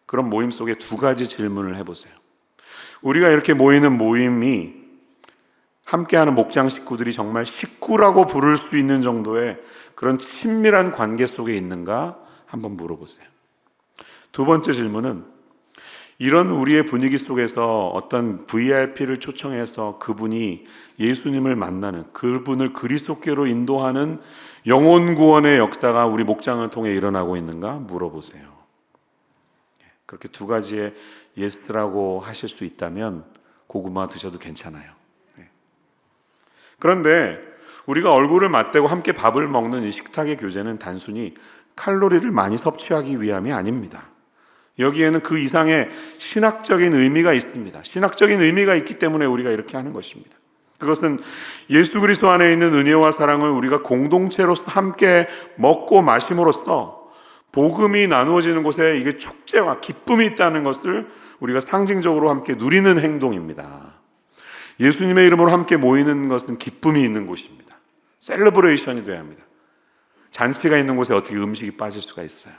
그런 모임 속에 두 가지 질문을 해보세요. 우리가 이렇게 모이는 모임이 함께하는 목장 식구들이 정말 식구라고 부를 수 있는 정도의 그런 친밀한 관계 속에 있는가 한번 물어보세요. 두 번째 질문은 이런 우리의 분위기 속에서 어떤 VIP를 초청해서 그분이 예수님을 만나는, 그분을 그리스도께로 인도하는 영혼 구원의 역사가 우리 목장을 통해 일어나고 있는가 물어보세요. 그렇게 두 가지의 예스라고 하실 수 있다면 고구마 드셔도 괜찮아요. 그런데 우리가 얼굴을 맞대고 함께 밥을 먹는 이 식탁의 교제는 단순히 칼로리를 많이 섭취하기 위함이 아닙니다. 여기에는 그 이상의 신학적인 의미가 있습니다. 신학적인 의미가 있기 때문에 우리가 이렇게 하는 것입니다. 그것은 예수 그리스도 안에 있는 은혜와 사랑을 우리가 공동체로서 함께 먹고 마심으로써 복음이 나누어지는 곳에 이게 축제와 기쁨이 있다는 것을 우리가 상징적으로 함께 누리는 행동입니다. 예수님의 이름으로 함께 모이는 것은 기쁨이 있는 곳입니다. 셀러브레이션이 돼야 합니다. 잔치가 있는 곳에 어떻게 음식이 빠질 수가 있어요?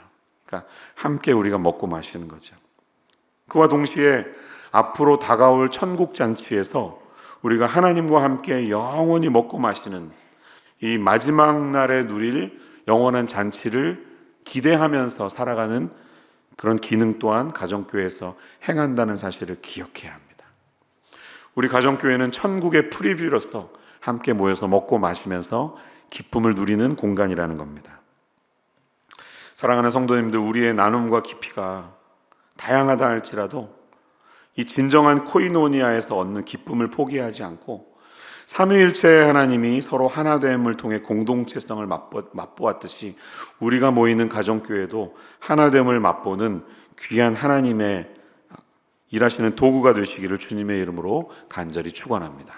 그러니까 함께 우리가 먹고 마시는 거죠. 그와 동시에 앞으로 다가올 천국 잔치에서 우리가 하나님과 함께 영원히 먹고 마시는 이 마지막 날에 누릴 영원한 잔치를 기대하면서 살아가는 그런 기능 또한 가정교회에서 행한다는 사실을 기억해야 합니다. 우리 가정교회는 천국의 프리뷰로서 함께 모여서 먹고 마시면서 기쁨을 누리는 공간이라는 겁니다. 사랑하는 성도님들, 우리의 나눔과 깊이가 다양하다 할지라도 이 진정한 코이노니아에서 얻는 기쁨을 포기하지 않고 삼위일체의 하나님이 서로 하나됨을 통해 공동체성을 맛보았듯이 우리가 모이는 가정교회도 하나됨을 맛보는 귀한 하나님의 일하시는 도구가 되시기를 주님의 이름으로 간절히 축원합니다.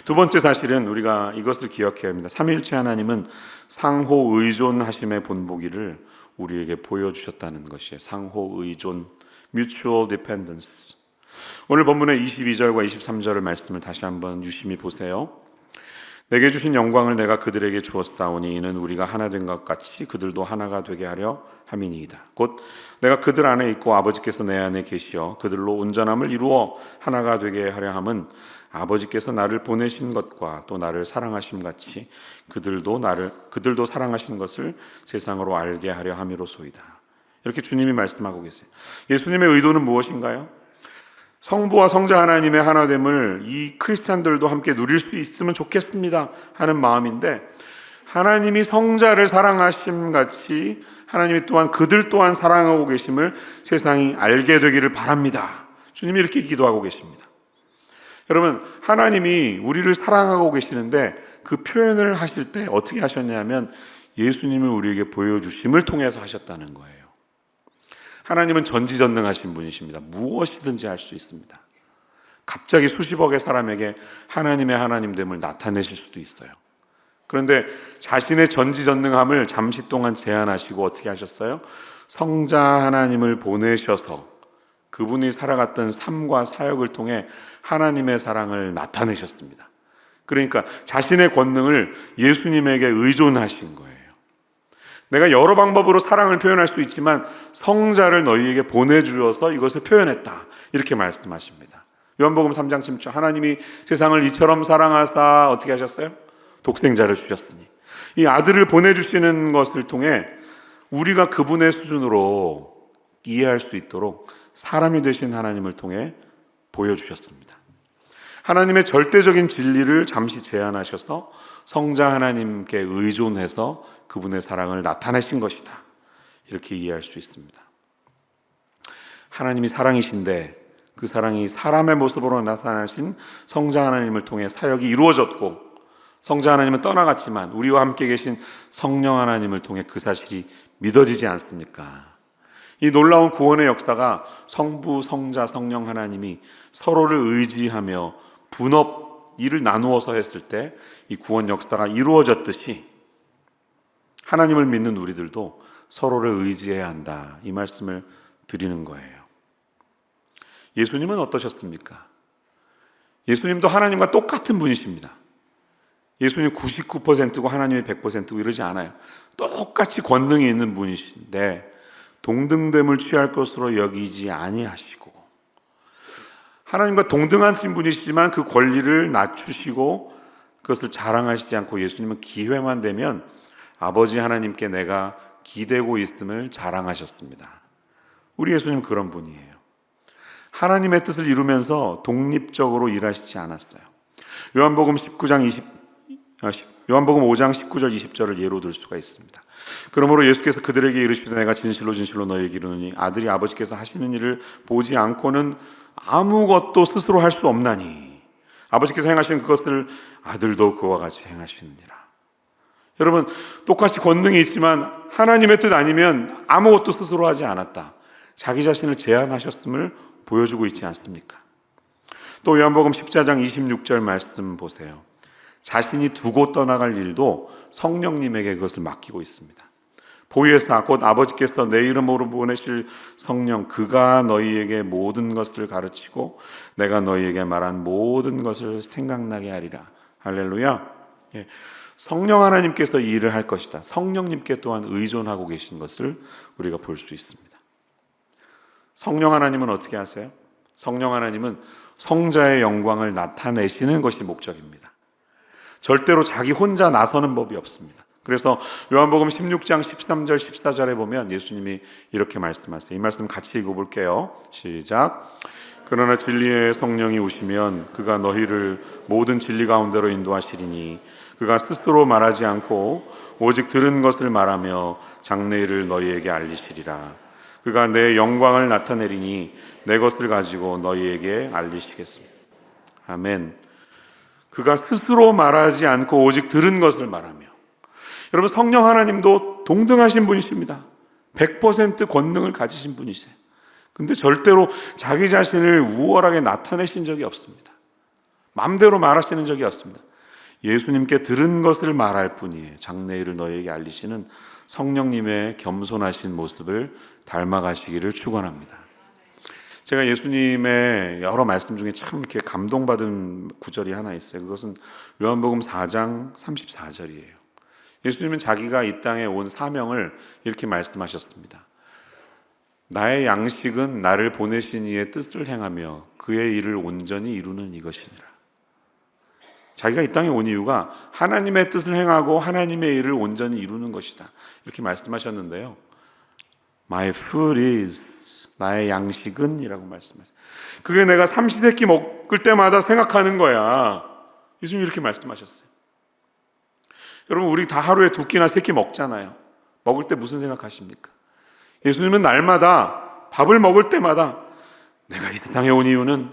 두 번째 사실은 우리가 이것을 기억해야 합니다. 삼위일체 하나님은 상호 의존하심의 본보기를 우리에게 보여주셨다는 것이에요. 상호 의존, mutual dependence. 오늘 본문의 22절과 23절의 말씀을 다시 한번 유심히 보세요. 내게 주신 영광을 내가 그들에게 주었사오니 이는 우리가 하나 된 것 같이 그들도 하나가 되게 하려 함이니이다. 곧 내가 그들 안에 있고 아버지께서 내 안에 계시어 그들로 온전함을 이루어 하나가 되게 하려 함은 아버지께서 나를 보내신 것과 또 나를 사랑하심 같이 그들도 사랑하신 것을 세상으로 알게 하려 함이로소이다. 이렇게 주님이 말씀하고 계세요. 예수님의 의도는 무엇인가요? 성부와 성자 하나님의 하나됨을 이 크리스찬들도 함께 누릴 수 있으면 좋겠습니다 하는 마음인데, 하나님이 성자를 사랑하심 같이 하나님이 또한 그들 또한 사랑하고 계심을 세상이 알게 되기를 바랍니다. 주님이 이렇게 기도하고 계십니다. 여러분, 하나님이 우리를 사랑하고 계시는데 그 표현을 하실 때 어떻게 하셨냐면 예수님을 우리에게 보여주심을 통해서 하셨다는 거예요. 하나님은 전지전능하신 분이십니다. 무엇이든지 할 수 있습니다. 갑자기 수십억의 사람에게 하나님의 하나님됨을 나타내실 수도 있어요. 그런데 자신의 전지전능함을 잠시 동안 제한하시고 어떻게 하셨어요? 성자 하나님을 보내셔서 그분이 살아갔던 삶과 사역을 통해 하나님의 사랑을 나타내셨습니다. 그러니까 자신의 권능을 예수님에게 의존하신 거예요. 내가 여러 방법으로 사랑을 표현할 수 있지만 성자를 너희에게 보내주어서 이것을 표현했다. 이렇게 말씀하십니다. 요한복음 3장 16절, 하나님이 세상을 이처럼 사랑하사 어떻게 하셨어요? 독생자를 주셨으니. 이 아들을 보내주시는 것을 통해 우리가 그분의 수준으로 이해할 수 있도록 사람이 되신 하나님을 통해 보여주셨습니다. 하나님의 절대적인 진리를 잠시 제한하셔서 성자 하나님께 의존해서 그분의 사랑을 나타내신 것이다. 이렇게 이해할 수 있습니다. 하나님이 사랑이신데 그 사랑이 사람의 모습으로 나타나신 성자 하나님을 통해 사역이 이루어졌고, 성자 하나님은 떠나갔지만 우리와 함께 계신 성령 하나님을 통해 그 사실이 믿어지지 않습니까? 이 놀라운 구원의 역사가 성부, 성자, 성령 하나님이 서로를 의지하며 분업 일을 나누어서 했을 때 이 구원 역사가 이루어졌듯이 하나님을 믿는 우리들도 서로를 의지해야 한다. 이 말씀을 드리는 거예요. 예수님은 어떠셨습니까? 예수님도 하나님과 똑같은 분이십니다. 예수님 99%고 하나님이 100%고 이러지 않아요. 똑같이 권능이 있는 분이신데 동등됨을 취할 것으로 여기지 아니하시고, 하나님과 동등하신 분이시지만 그 권리를 낮추시고 그것을 자랑하시지 않고 예수님은 기회만 되면 아버지 하나님께 내가 기대고 있음을 자랑하셨습니다. 우리 예수님은 그런 분이에요. 하나님의 뜻을 이루면서 독립적으로 일하시지 않았어요. 요한복음 5장 19절 20절을 예로 들 수가 있습니다. 그러므로 예수께서 그들에게 이르시되 내가 진실로 진실로 너희에게 이르노니 아들이 아버지께서 하시는 일을 보지 않고는 아무것도 스스로 할 수 없나니 아버지께서 행하시는 그것을 아들도 그와 같이 행하시느니라. 여러분, 똑같이 권능이 있지만 하나님의 뜻 아니면 아무것도 스스로 하지 않았다. 자기 자신을 제한하셨음을 보여주고 있지 않습니까? 또 요한복음 14장 26절 말씀 보세요. 자신이 두고 떠나갈 일도 성령님에게 그것을 맡기고 있습니다. 보혜사 곧 아버지께서 내 이름으로 보내실 성령, 그가 너희에게 모든 것을 가르치고 내가 너희에게 말한 모든 것을 생각나게 하리라. 할렐루야. 성령 하나님께서 이 일을 할 것이다. 성령님께 또한 의존하고 계신 것을 우리가 볼 수 있습니다. 성령 하나님은 어떻게 하세요? 성령 하나님은 성자의 영광을 나타내시는 것이 목적입니다. 절대로 자기 혼자 나서는 법이 없습니다. 그래서 요한복음 16장 13절 14절에 보면 예수님이 이렇게 말씀하세요. 이 말씀 같이 읽어볼게요. 시작. 그러나 진리의 성령이 오시면 그가 너희를 모든 진리 가운데로 인도하시리니 그가 스스로 말하지 않고 오직 들은 것을 말하며 장래일을 너희에게 알리시리라. 그가 내 영광을 나타내리니 내 것을 가지고 너희에게 알리시겠습니다. 아멘. 그가 스스로 말하지 않고 오직 들은 것을 말하며. 여러분, 성령 하나님도 동등하신 분이십니다. 100% 권능을 가지신 분이세요. 근데 절대로 자기 자신을 우월하게 나타내신 적이 없습니다. 마음대로 말하시는 적이 없습니다. 예수님께 들은 것을 말할 뿐이에요. 장래일을 너희에게 알리시는 성령님의 겸손하신 모습을 닮아가시기를 축원합니다. 제가 예수님의 여러 말씀 중에 참 이렇게 감동받은 구절이 하나 있어요. 그것은 요한복음 4장 34절이에요. 예수님은 자기가 이 땅에 온 사명을 이렇게 말씀하셨습니다. 나의 양식은 나를 보내신 이의 뜻을 행하며 그의 일을 온전히 이루는 이것이니라. 자기가 이 땅에 온 이유가 하나님의 뜻을 행하고 하나님의 일을 온전히 이루는 것이다. 이렇게 말씀하셨는데요. My food is, 나의 양식은 이라고 말씀하셨어요. 그게 내가 삼시세끼 먹을 때마다 생각하는 거야. 예수님이 이렇게 말씀하셨어요. 여러분, 우리 다 하루에 2끼나 3끼 먹잖아요. 먹을 때 무슨 생각하십니까? 예수님은 날마다 밥을 먹을 때마다 내가 이 세상에 온 이유는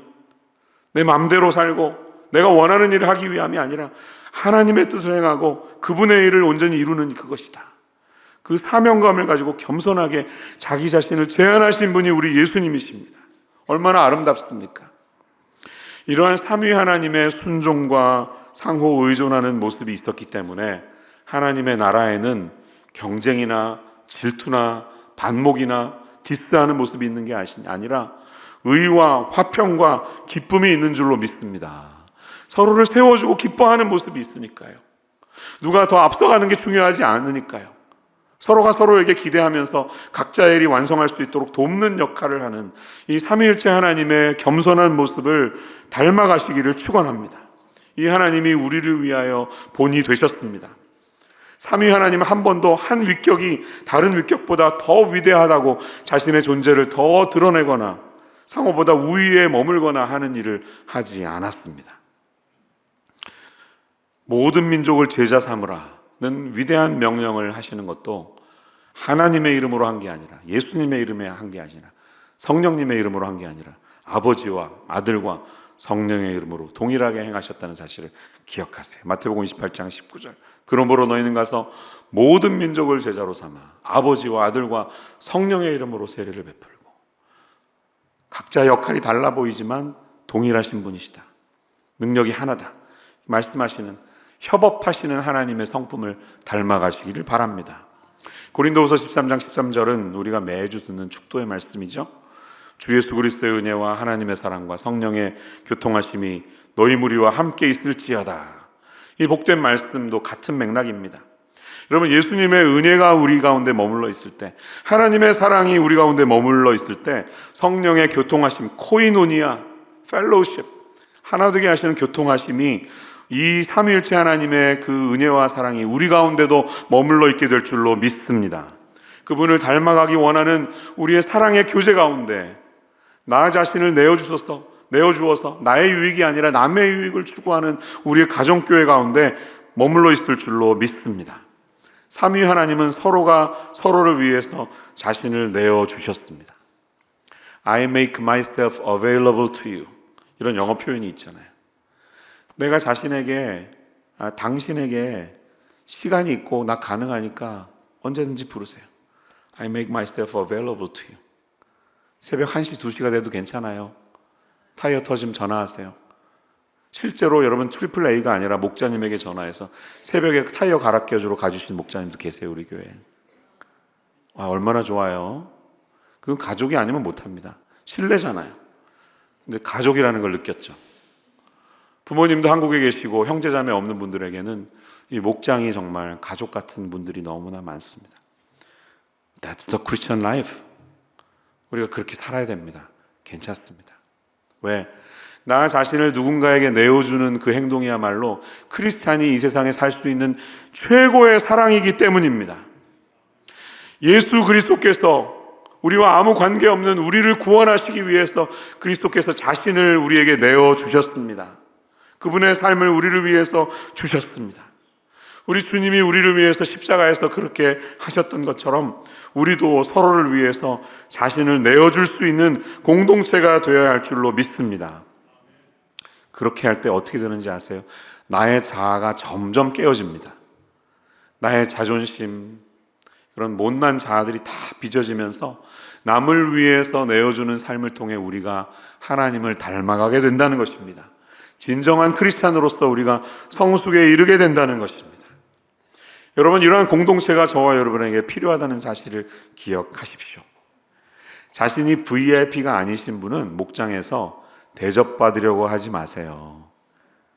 내 마음대로 살고 내가 원하는 일을 하기 위함이 아니라 하나님의 뜻을 행하고 그분의 일을 온전히 이루는 그것이다. 그 사명감을 가지고 겸손하게 자기 자신을 제한하신 분이 우리 예수님이십니다. 얼마나 아름답습니까? 이러한 삼위 하나님의 순종과 상호 의존하는 모습이 있었기 때문에 하나님의 나라에는 경쟁이나 질투나 반목이나 디스하는 모습이 있는 게 아니라 의와 화평과 기쁨이 있는 줄로 믿습니다. 서로를 세워주고 기뻐하는 모습이 있으니까요. 누가 더 앞서가는 게 중요하지 않으니까요. 서로가 서로에게 기대하면서 각자의 일이 완성할 수 있도록 돕는 역할을 하는 이 삼위일체 하나님의 겸손한 모습을 닮아가시기를 축원합니다. 이 하나님이 우리를 위하여 본이 되셨습니다. 삼위 하나님은 한 번도 한 위격이 다른 위격보다 더 위대하다고 자신의 존재를 더 드러내거나 상호보다 우위에 머물거나 하는 일을 하지 않았습니다. 모든 민족을 제자 삼으라는 위대한 명령을 하시는 것도 하나님의 이름으로 한 게 아니라, 예수님의 이름에 한 게 아니라, 성령님의 이름으로 한 게 아니라 아버지와 아들과 성령의 이름으로 동일하게 행하셨다는 사실을 기억하세요. 마태복음 28장 19절. 그러므로 너희는 가서 모든 민족을 제자로 삼아 아버지와 아들과 성령의 이름으로 세례를 베풀고. 각자 역할이 달라 보이지만 동일하신 분이시다. 능력이 하나다. 말씀하시는, 협업하시는 하나님의 성품을 닮아가시기를 바랍니다. 고린도후서 13장 13절은 우리가 매주 듣는 축도의 말씀이죠. 주 예수 그리스도의 은혜와 하나님의 사랑과 성령의 교통하심이 너희 무리와 함께 있을지어다. 이 복된 말씀도 같은 맥락입니다. 여러분, 예수님의 은혜가 우리 가운데 머물러 있을 때, 하나님의 사랑이 우리 가운데 머물러 있을 때 성령의 교통하심, 코이노니아, 펠로우십, 하나 되게 하시는 교통하심이 이 삼위일체 하나님의 그 은혜와 사랑이 우리 가운데도 머물러 있게 될 줄로 믿습니다. 그분을 닮아가기 원하는 우리의 사랑의 교제 가운데 나 자신을 내어주어서 나의 유익이 아니라 남의 유익을 추구하는 우리의 가정교회 가운데 머물러 있을 줄로 믿습니다. 삼위 하나님은 서로가 서로를 위해서 자신을 내어주셨습니다. I make myself available to you. 이런 영어 표현이 있잖아요. 내가 자신에게, 당신에게 시간이 있고 나 가능하니까 언제든지 부르세요. I make myself available to you. 새벽 1시, 2시가 돼도 괜찮아요. 타이어 터지면 전화하세요. 실제로 여러분 트리플 A가 아니라 목자님에게 전화해서 새벽에 타이어 갈아 껴주러 가주신 목자님도 계세요, 우리 교회에. 얼마나 좋아요. 그건 가족이 아니면 못합니다. 신뢰잖아요. 근데 가족이라는 걸 느꼈죠. 부모님도 한국에 계시고 형제자매 없는 분들에게는 이 목장이 정말 가족 같은 분들이 너무나 많습니다. That's the Christian life. 우리가 그렇게 살아야 됩니다. 괜찮습니다. 왜? 나 자신을 누군가에게 내어주는 그 행동이야말로 크리스찬이 이 세상에 살 수 있는 최고의 사랑이기 때문입니다. 예수 그리스도께서 우리와 아무 관계없는 우리를 구원하시기 위해서 그리스도께서 자신을 우리에게 내어주셨습니다. 그분의 삶을 우리를 위해서 주셨습니다. 우리 주님이 우리를 위해서 십자가에서 그렇게 하셨던 것처럼 우리도 서로를 위해서 자신을 내어줄 수 있는 공동체가 되어야 할 줄로 믿습니다. 그렇게 할 때 어떻게 되는지 아세요? 나의 자아가 점점 깨어집니다. 나의 자존심, 그런 못난 자아들이 다 빚어지면서 남을 위해서 내어주는 삶을 통해 우리가 하나님을 닮아가게 된다는 것입니다. 진정한 크리스찬으로서 우리가 성숙에 이르게 된다는 것입니다. 여러분, 이러한 공동체가 저와 여러분에게 필요하다는 사실을 기억하십시오. 자신이 VIP가 아니신 분은 목장에서 대접받으려고 하지 마세요.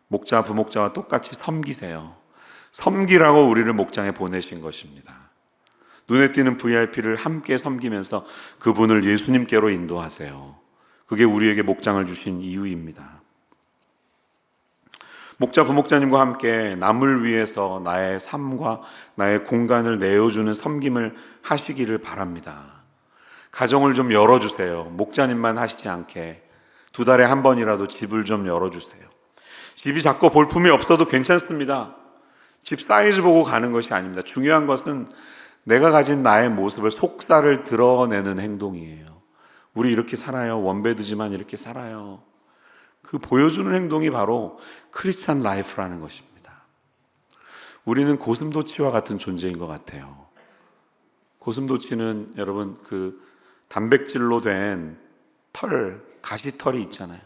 목자, 부목자와 똑같이 섬기세요. 섬기라고 우리를 목장에 보내신 것입니다. 눈에 띄는 VIP를 함께 섬기면서 그분을 예수님께로 인도하세요. 그게 우리에게 목장을 주신 이유입니다. 목자, 부목자님과 함께 남을 위해서 나의 삶과 나의 공간을 내어주는 섬김을 하시기를 바랍니다. 가정을 좀 열어주세요. 목자님만 하시지 않게 2달에 한 번이라도 집을 좀 열어주세요. 집이 작고 볼품이 없어도 괜찮습니다. 집 사이즈 보고 가는 것이 아닙니다. 중요한 것은 내가 가진 나의 모습을, 속살을 드러내는 행동이에요. 우리 이렇게 살아요. 원베드지만 이렇게 살아요. 그 보여주는 행동이 바로 크리스찬 라이프라는 것입니다. 우리는 고슴도치와 같은 존재인 것 같아요. 고슴도치는 여러분 그 단백질로 된 털, 가시털이 있잖아요.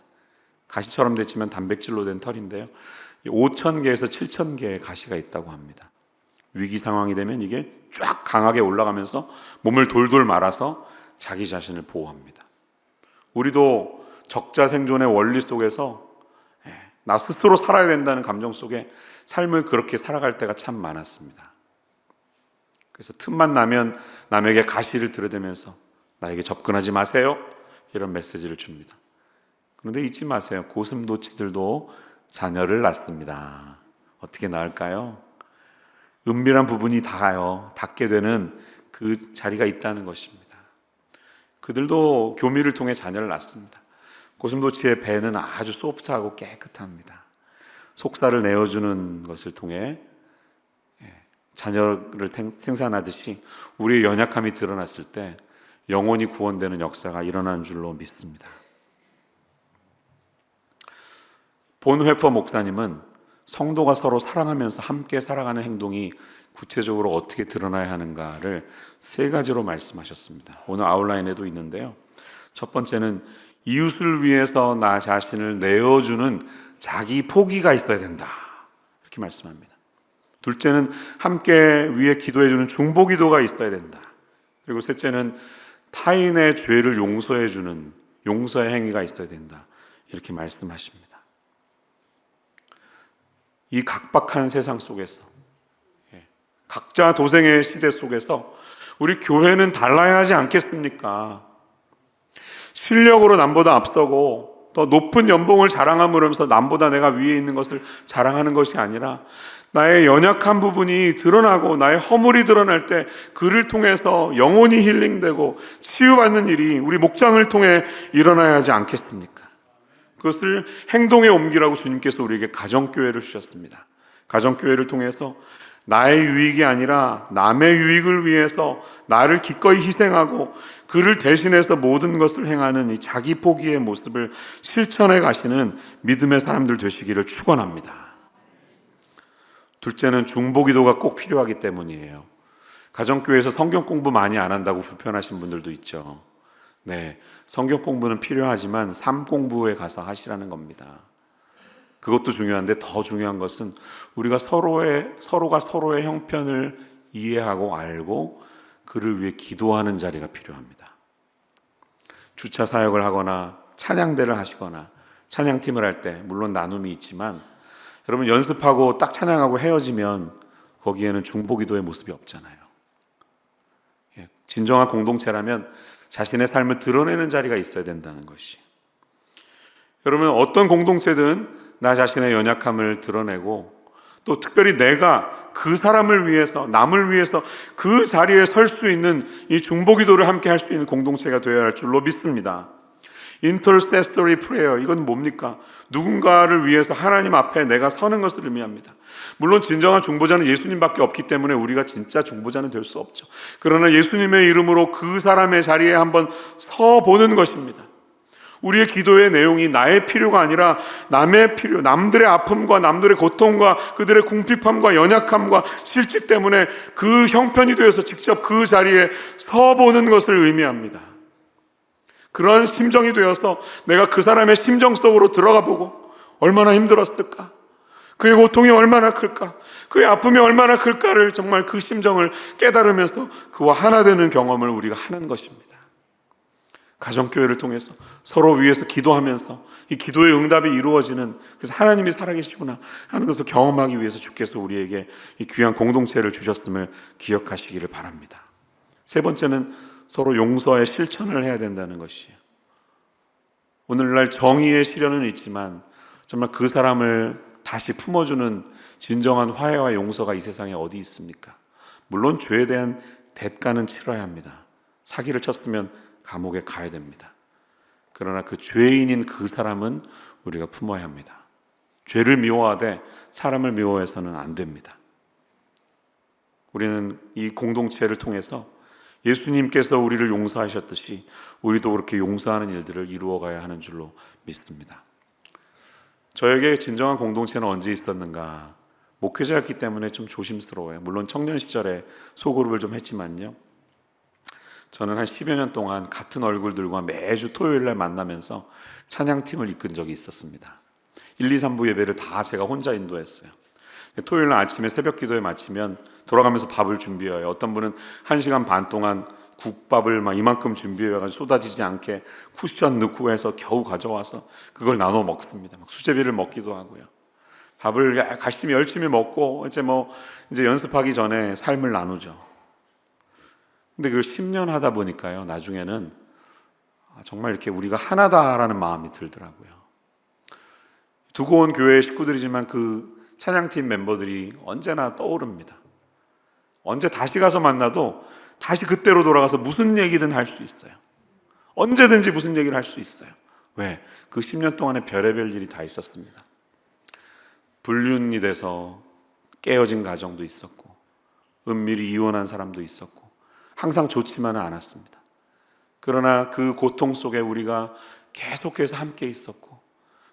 가시처럼 됐지만 단백질로 된 털인데요. 5,000개에서 7,000개의 가시가 있다고 합니다. 위기 상황이 되면 이게 쫙 강하게 올라가면서 몸을 돌돌 말아서 자기 자신을 보호합니다. 우리도 적자 생존의 원리 속에서 나 스스로 살아야 된다는 감정 속에 삶을 그렇게 살아갈 때가 참 많았습니다. 그래서 틈만 나면 남에게 가시를 들여대면서 나에게 접근하지 마세요, 이런 메시지를 줍니다. 그런데 잊지 마세요. 고슴도치들도 자녀를 낳습니다. 어떻게 낳을까요? 은밀한 부분이 닿게 되는 그 자리가 있다는 것입니다. 그들도 교미를 통해 자녀를 낳습니다. 고슴도치의 배는 아주 소프트하고 깨끗합니다. 속살을 내어주는 것을 통해 자녀를 생산하듯이 우리의 연약함이 드러났을 때 영혼이 구원되는 역사가 일어나는 줄로 믿습니다. 본회퍼 목사님은 성도가 서로 사랑하면서 함께 살아가는 행동이 구체적으로 어떻게 드러나야 하는가를 3가지로 말씀하셨습니다. 오늘 아웃라인에도 있는데요. 첫 번째는 이웃을 위해서 나 자신을 내어주는 자기 포기가 있어야 된다, 이렇게 말씀합니다. 둘째는 함께 위해 기도해주는 중보기도가 있어야 된다. 그리고 셋째는 타인의 죄를 용서해주는 용서의 행위가 있어야 된다, 이렇게 말씀하십니다. 이 각박한 세상 속에서, 각자 도생의 시대 속에서 우리 교회는 달라야 하지 않겠습니까? 실력으로 남보다 앞서고 더 높은 연봉을 자랑함으로써 남보다 내가 위에 있는 것을 자랑하는 것이 아니라 나의 연약한 부분이 드러나고 나의 허물이 드러날 때 그를 통해서 영혼이 힐링되고 치유받는 일이 우리 목장을 통해 일어나야 하지 않겠습니까? 그것을 행동에 옮기라고 주님께서 우리에게 가정교회를 주셨습니다. 가정교회를 통해서 나의 유익이 아니라 남의 유익을 위해서 나를 기꺼이 희생하고 그를 대신해서 모든 것을 행하는 이 자기 포기의 모습을 실천해 가시는 믿음의 사람들 되시기를 축원합니다. 둘째는 중보기도가 꼭 필요하기 때문이에요. 가정교회에서 성경 공부 많이 안 한다고 불편하신 분들도 있죠. 네, 성경 공부는 필요하지만 삶 공부에 가서 하시라는 겁니다. 그것도 중요한데 더 중요한 것은 우리가 서로가 서로의 형편을 이해하고 알고 그를 위해 기도하는 자리가 필요합니다. 주차 사역을 하거나 찬양대를 하시거나 찬양팀을 할 때 물론 나눔이 있지만 여러분 연습하고 딱 찬양하고 헤어지면 거기에는 중보기도의 모습이 없잖아요. 진정한 공동체라면 자신의 삶을 드러내는 자리가 있어야 된다는 것이. 여러분 어떤 공동체든 나 자신의 연약함을 드러내고 또 특별히 내가 그 사람을 위해서 남을 위해서 그 자리에 설 수 있는 이 중보기도를 함께 할 수 있는 공동체가 되어야 할 줄로 믿습니다. Intercessory prayer, 이건 뭡니까? 누군가를 위해서 하나님 앞에 내가 서는 것을 의미합니다. 물론 진정한 중보자는 예수님밖에 없기 때문에 우리가 진짜 중보자는 될 수 없죠. 그러나 예수님의 이름으로 그 사람의 자리에 한번 서보는 것입니다. 우리의 기도의 내용이 나의 필요가 아니라 남의 필요, 남들의 아픔과 남들의 고통과 그들의 궁핍함과 연약함과 실직 때문에 그 형편이 되어서 직접 그 자리에 서보는 것을 의미합니다. 그런 심정이 되어서 내가 그 사람의 심정 속으로 들어가 보고 얼마나 힘들었을까? 그의 고통이 얼마나 클까? 그의 아픔이 얼마나 클까를 정말 그 심정을 깨달으면서 그와 하나 되는 경험을 우리가 하는 것입니다. 가정교회를 통해서 서로 위해서 기도하면서 이 기도의 응답이 이루어지는, 그래서 하나님이 살아계시구나 하는 것을 경험하기 위해서 주께서 우리에게 이 귀한 공동체를 주셨음을 기억하시기를 바랍니다. 세 번째는 서로 용서의 실천을 해야 된다는 것이에요. 오늘날 정의의 시련은 있지만 정말 그 사람을 다시 품어주는 진정한 화해와 용서가 이 세상에 어디 있습니까? 물론 죄에 대한 대가는 치러야 합니다. 사기를 쳤으면 감옥에 가야 됩니다. 그러나 그 죄인인 그 사람은 우리가 품어야 합니다. 죄를 미워하되 사람을 미워해서는 안 됩니다. 우리는 이 공동체를 통해서 예수님께서 우리를 용서하셨듯이 우리도 그렇게 용서하는 일들을 이루어가야 하는 줄로 믿습니다. 저에게 진정한 공동체는 언제 있었는가? 목회자였기 때문에 좀 조심스러워요. 물론 청년 시절에 소그룹을 좀 했지만요. 저는 한 10여 년 동안 같은 얼굴들과 매주 토요일 날 만나면서 찬양팀을 이끈 적이 있었습니다. 1, 2, 3부 예배를 다 제가 혼자 인도했어요. 토요일 날 아침에 새벽 기도에 마치면 돌아가면서 밥을 준비해요. 어떤 분은 1시간 반 동안 국밥을 막 이만큼 준비해가지고 쏟아지지 않게 쿠션 넣고 해서 겨우 가져와서 그걸 나눠 먹습니다. 막 수제비를 먹기도 하고요. 밥을 열심히 먹고 이제 연습하기 전에 삶을 나누죠. 근데 그걸 10년 하다 보니까요, 나중에는 정말 이렇게 우리가 하나다라는 마음이 들더라고요. 두고 온 교회의 식구들이지만 그 찬양팀 멤버들이 언제나 떠오릅니다. 언제 다시 가서 만나도 다시 그때로 돌아가서 무슨 얘기든 할 수 있어요. 언제든지 무슨 얘기를 할 수 있어요. 왜? 그 10년 동안에 별의별 일이 다 있었습니다. 불륜이 돼서 깨어진 가정도 있었고, 은밀히 이혼한 사람도 있었고, 항상 좋지만은 않았습니다. 그러나 그 고통 속에 우리가 계속해서 함께 있었고,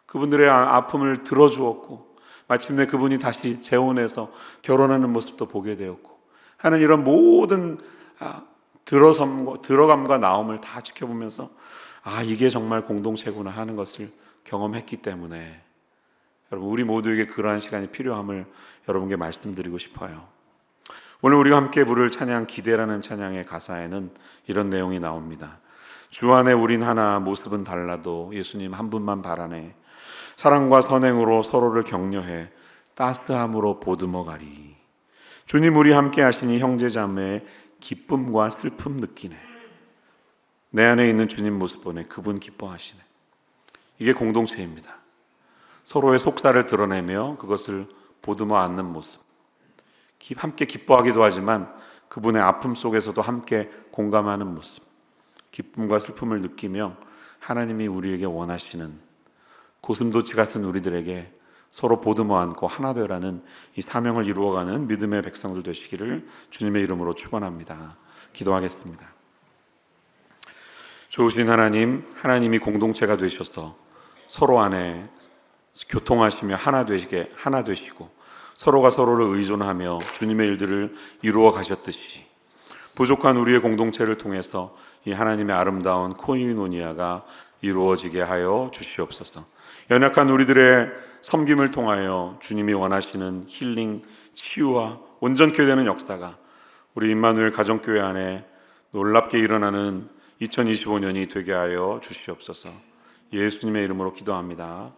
그분들의 아픔을 들어주었고, 마침내 그분이 다시 재혼해서 결혼하는 모습도 보게 되었고 하는 이런 모든 들어감과 나옴을 다 지켜보면서 이게 정말 공동체구나 하는 것을 경험했기 때문에 여러분, 우리 모두에게 그러한 시간이 필요함을 여러분께 말씀드리고 싶어요. 오늘 우리가 함께 부를 찬양 기대라는 찬양의 가사에는 이런 내용이 나옵니다. 주 안에 우린 하나, 모습은 달라도 예수님 한 분만 바라네. 사랑과 선행으로 서로를 격려해 따스함으로 보듬어 가리. 주님 우리 함께 하시니 형제자매의 기쁨과 슬픔 느끼네. 내 안에 있는 주님 모습 보네. 그분 기뻐하시네. 이게 공동체입니다. 서로의 속살을 드러내며 그것을 보듬어 안는 모습, 함께 기뻐하기도 하지만 그분의 아픔 속에서도 함께 공감하는 모습, 기쁨과 슬픔을 느끼며 하나님이 우리에게 원하시는 고슴도치 같은 우리들에게 서로 보듬어 안고 하나 되라는 이 사명을 이루어가는 믿음의 백성들 되시기를 주님의 이름으로 축원합니다. 기도하겠습니다. 좋으신 하나님, 하나님이 공동체가 되셔서 서로 안에 교통하시며 하나 되시고 서로가 서로를 의존하며 주님의 일들을 이루어 가셨듯이 부족한 우리의 공동체를 통해서 이 하나님의 아름다운 코인오니아가 이루어지게 하여 주시옵소서. 연약한 우리들의 섬김을 통하여 주님이 원하시는 힐링, 치유와 온전케 되는 역사가 우리 임마누엘 가정교회 안에 놀랍게 일어나는 2025년이 되게 하여 주시옵소서. 예수님의 이름으로 기도합니다.